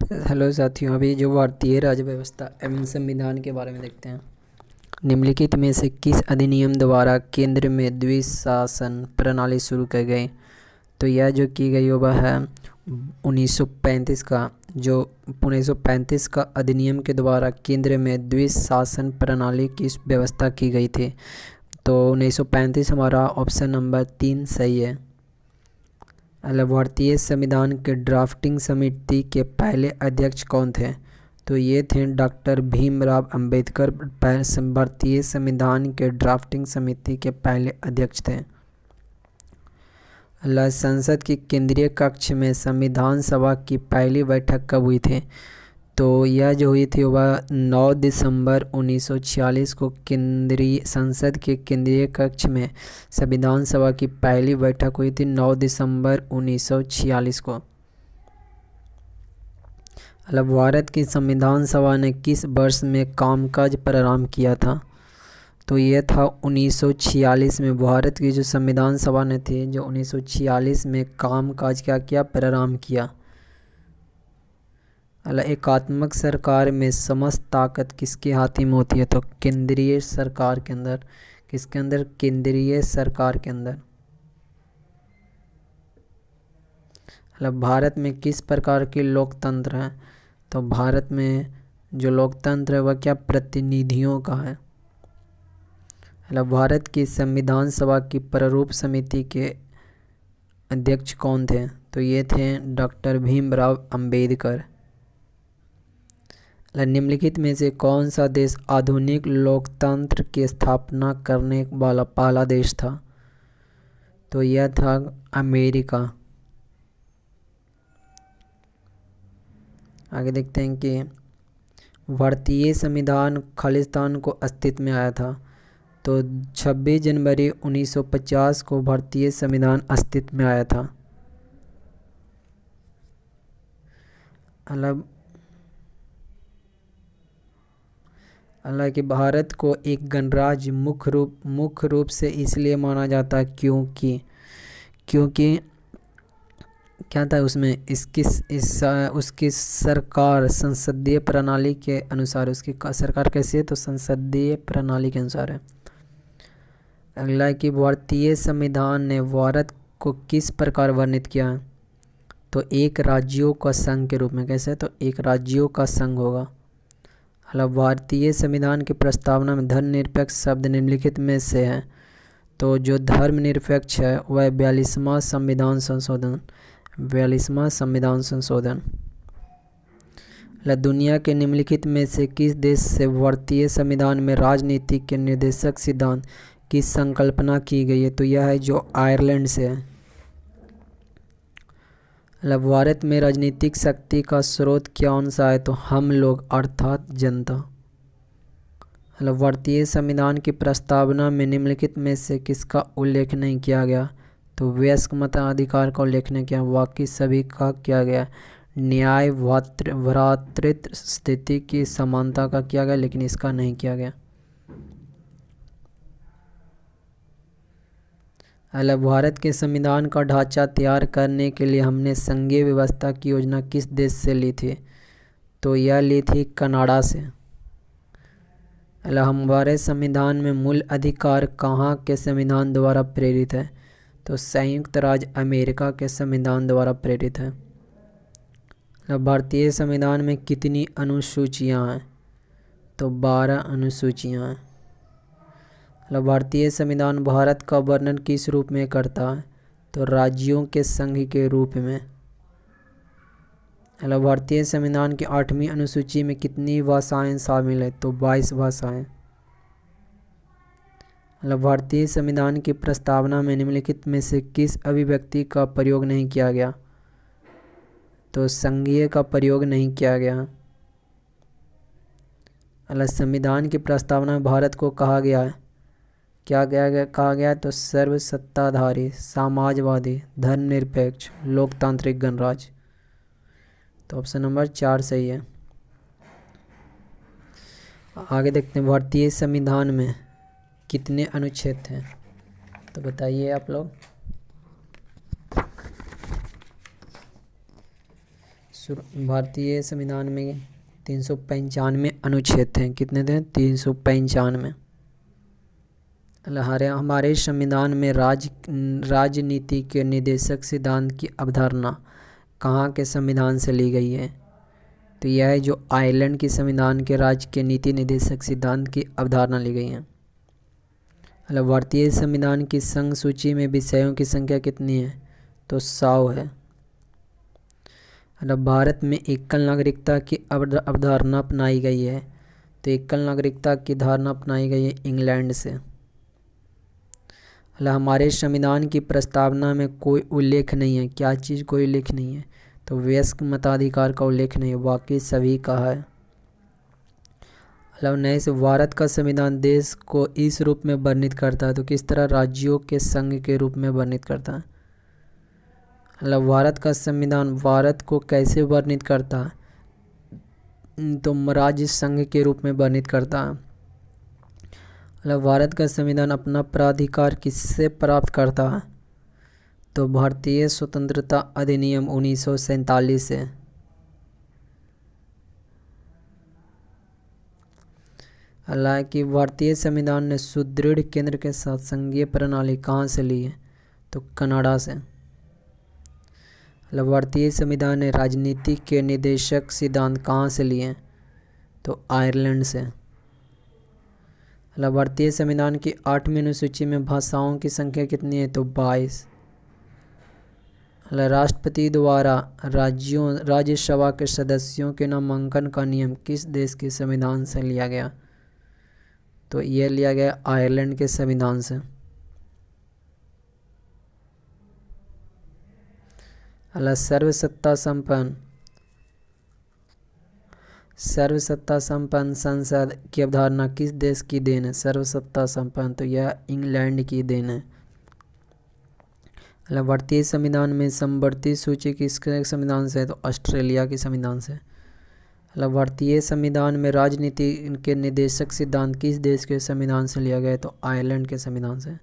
Hello साथियों, अभी जो भारतीय राज्य व्यवस्था एवं संविधान के बारे में देखते हैं। निम्नलिखित में से किस अधिनियम द्वारा केंद्र में द्विशासन प्रणाली शुरू की गई? तो यह जो की गई वह है 1935 का, जो 1935 का अधिनियम के द्वारा केंद्र में द्विशासन प्रणाली की व्यवस्था की गई थी। तो 1935 हमारा ऑप्शन नंबर 3 सही है। भारतीय संविधान के ड्राफ्टिंग समिति के पहले अध्यक्ष कौन थे? तो ये थे डॉक्टर भीमराव अंबेडकर। भारतीय संविधान के ड्राफ्टिंग समिति के पहले अध्यक्ष थे। संसद की केंद्रीय कक्ष में संविधान सभा की पहली बैठक कब हुई थी? तो यह जो हुई थी वह 9 दिसंबर 1946 को केंद्रीय संसद के केंद्रीय कक्ष में संविधान सभा की पहली बैठक हुई थी 9 दिसंबर 1946 को। भारत की संविधान सभा ने किस वर्ष में कामकाज प्रारंभ किया था? तो यह था 1946 में। भारत की जो संविधान सभा ने थी जो 1946 में कामकाज क्या किया, प्रारंभ किया। एकात्मक सरकार में समस्त ताकत किसके हाथों में होती है? तो केंद्रीय सरकार के अंदर। किसके अंदर? केंद्रीय सरकार के अंदर। भारत में किस प्रकार के लोकतंत्र है? तो भारत में जो लोकतंत्र है वह क्या, प्रतिनिधियों का है। भारत की संविधान सभा की प्रारूप समिति के अध्यक्ष कौन थे? तो ये थे डॉक्टर भीमराव अंबेडकर। निम्नलिखित में से कौन सा देश आधुनिक लोकतंत्र की स्थापना करने वाला पहला देश था? तो यह था अमेरिका। आगे देखते हैं कि भारतीय संविधान खालिस्तान को अस्तित्व में आया था। तो 26 जनवरी 1950 को भारतीय संविधान अस्तित्व में आया था। हालांकि भारत को एक गणराज्य मुख्य रूप से इसलिए माना जाता है क्योंकि क्या था उसमें उसकी सरकार संसदीय प्रणाली के अनुसार, उसकी सरकार कैसी है तो संसदीय प्रणाली के अनुसार है। अगला है कि भारतीय संविधान ने भारत को किस प्रकार वर्णित किया है? तो एक राज्यों का संघ के रूप में। कैसे? तो एक राज्यों का संघ होगा। भारतीय संविधान की प्रस्तावना में धर्मनिरपेक्ष शब्द निम्नलिखित में से है। तो जो धर्मनिरपेक्ष है वह 42वां संविधान संशोधन। 42वां संविधान संशोधन। दुनिया के निम्नलिखित में से किस देश से भारतीय संविधान में राजनीति के निर्देशक सिद्धांत की संकल्पना की गई है? तो यह है जो आयरलैंड से है। भारत में राजनीतिक शक्ति का स्रोत कौन सा है? तो हम लोग अर्थात जनता। भारतीय संविधान की प्रस्तावना में निम्नलिखित में से किसका उल्लेख नहीं किया गया? तो वयस्क मताधिकार का उल्लेख नहीं किया, बाकी सभी का किया गया। न्याय भ्रातृत्व स्थिति की समानता का किया गया, लेकिन इसका नहीं किया गया। भारत के संविधान का ढांचा तैयार करने के लिए हमने संघीय व्यवस्था की योजना किस देश से ली थी? तो यह ली थी कनाडा से। हमारे संविधान में मूल अधिकार कहाँ के संविधान द्वारा प्रेरित है? तो संयुक्त राज्य अमेरिका के संविधान द्वारा प्रेरित है। भारतीय संविधान में कितनी अनुसूचियाँ हैं? तो 12 अनुसूचियाँ हैं। भारतीय संविधान भारत का वर्णन किस रूप में करता है? तो राज्यों के संघ के रूप में। भारतीय संविधान की 8वीं अनुसूची में कितनी भाषाएं शामिल है? तो 22 भाषाएं। भारतीय संविधान की प्रस्तावना में निम्नलिखित में से किस अभिव्यक्ति का प्रयोग नहीं किया गया? तो संघीय का प्रयोग नहीं किया गया। संविधान की प्रस्तावना में भारत को कहा गया है, कहा गया है तो सर्वसत्ताधारी, समाजवादी, धर्मनिरपेक्ष, लोकतांत्रिक गणराज्य। तो ऑप्शन नंबर 4 सही है। आगे देखते हैं भारतीय संविधान में कितने अनुच्छेद हैं? तो बताइए आप लोग। भारतीय संविधान में 395 अनुच्छेद हैं। कितने थे? 395। हमारे संविधान में राजनीति के निदेशक सिद्धांत की अवधारणा कहाँ के संविधान से ली गई है? तो यह है जो आयरलैंड की संविधान के राज्य के नीति निदेशक सिद्धांत की अवधारणा ली गई है। भारतीय संविधान की संघ सूची में विषयों की संख्या कितनी है? तो 100 है। भारत में एकल नागरिकता की अवधारणा अपनाई गई है। तो एकल नागरिकता की धारणा अपनाई गई है इंग्लैंड से। हमारे संविधान की प्रस्तावना में कोई उल्लेख नहीं है। क्या चीज़ कोई उल्लेख नहीं है? तो वयस्क मताधिकार का उल्लेख नहीं है, बाकी सभी का है। नए से भारत का संविधान देश को इस रूप में वर्णित करता है। तो किस तरह? राज्यों के संघ के रूप में वर्णित करता है। भारत का संविधान भारत को कैसे वर्णित करता है? तो राज्य संघ के रूप में वर्णित करता है। भारत का संविधान अपना प्राधिकार किससे प्राप्त करता है? तो भारतीय स्वतंत्रता अधिनियम 1947 से। हालांकि भारतीय संविधान ने सुदृढ़ केंद्र के साथ संघीय प्रणाली कहाँ से ली है? तो कनाडा से। भारतीय संविधान ने राजनीति के निदेशक सिद्धांत कहाँ से लिए हैं? तो आयरलैंड से। भारतीय संविधान की 8वीं अनुसूची में भाषाओं की संख्या कितनी है? तो 22। राष्ट्रपति द्वारा राज्यसभा के सदस्यों के नामांकन का नियम किस देश के संविधान से लिया गया? तो यह लिया गया आयरलैंड के संविधान से। सर्वसत्ता संपन्न संसद की अवधारणा किस देश की देन है? सर्वसत्ता संपन्न, तो यह इंग्लैंड की देन है। भारतीय संविधान में समवर्ती सूची किसके संविधान से है? तो ऑस्ट्रेलिया के संविधान से। भारतीय संविधान में राजनीति के निदेशक सिद्धांत किस देश के संविधान से लिया गया है? तो आयरलैंड के संविधान से।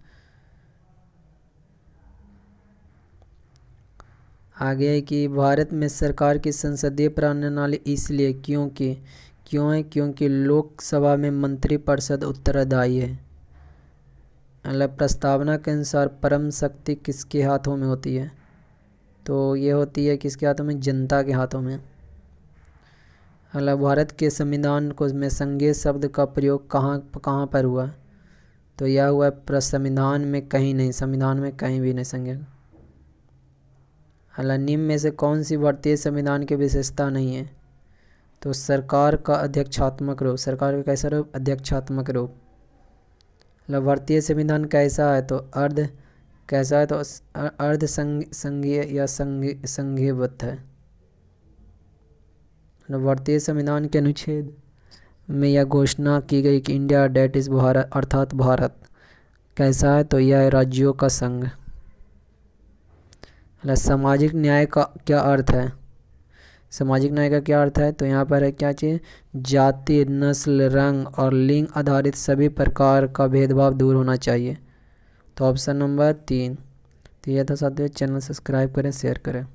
आगे है कि भारत में सरकार की संसदीय प्रणाली इसलिए क्यों है? क्योंकि लोकसभा में मंत्रिपरिषद उत्तरदायी है। प्रस्तावना के अनुसार परम शक्ति किसके हाथों में होती है? तो ये होती है किसके हाथों में? जनता के हाथों में। भारत के संविधान को में संघीय शब्द का प्रयोग कहाँ पर हुआ? तो यह हुआ संविधान में कहीं नहीं, संविधान में कहीं भी नहीं संघीय। निम्न में से कौन सी भारतीय संविधान की विशेषता नहीं है? तो सरकार का अध्यक्षात्मक रूप। सरकार का कैसा रूप? अध्यक्षात्मक रूप। भारतीय संविधान कैसा है? तो अर्ध संघीय या संघीयबद्ध है। भारतीय संविधान के अनुच्छेद में यह घोषणा की गई कि इंडिया डेट इज भारत, अर्थात भारत कैसा है? तो यह है राज्यों का संघ। सामाजिक न्याय का क्या अर्थ है? सामाजिक न्याय का क्या अर्थ है? तो यहाँ पर है क्या चीज़? जाति, नस्ल, रंग और लिंग आधारित सभी प्रकार का भेदभाव दूर होना चाहिए। तो ऑप्शन नंबर 3। तो यह था साथियों, चैनल सब्सक्राइब करें, शेयर करें।